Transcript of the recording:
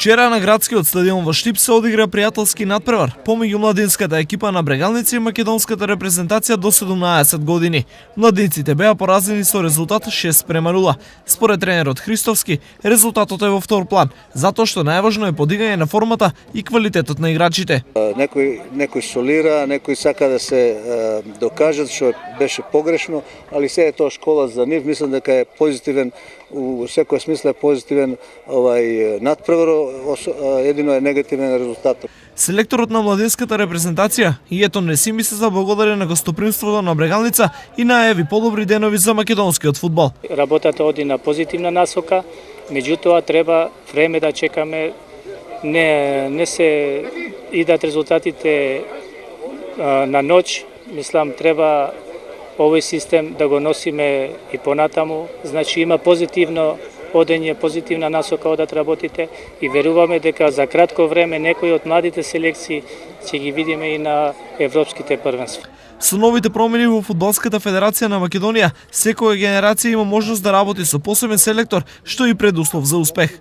Вчера на градскиот стадион во Штип се одигра пријателски надпревар помеѓу младинската екипа на Брегалници и македонската репрезентација до 17 години. Младинците беа поразени со резултат 6:0. Според тренерот Христовски, резултатот е во втор план, затоа што најважно е подигање на формата и квалитетот на играчите. Некој солира, некој сака да се докажат, што беше погрешно, али се е тоа школа за нив. Мислам дека е позитивен, у секој смисла е позитивен надпревар, едино е негативен резултат. Селекторот на младинската репрезентација Ието Несими се заблагодари на гостопримството на Брегалница и најави подобри денови за македонскиот фудбал. Работата оди на позитивна насока, меѓутоа треба време да чекаме, не се идат резултатите на ноќ. Мислам треба овој систем да го носиме и понатаму, значи има позитивно одење, позитивна насока одат работите и веруваме дека за кратко време некои од младите селекции ќе ги видиме и на европските првенства. Со новите промени во Фудбалската федерација на Македонија, секоја генерација има можност да работи со посебен селектор, што е и предуслов за успех.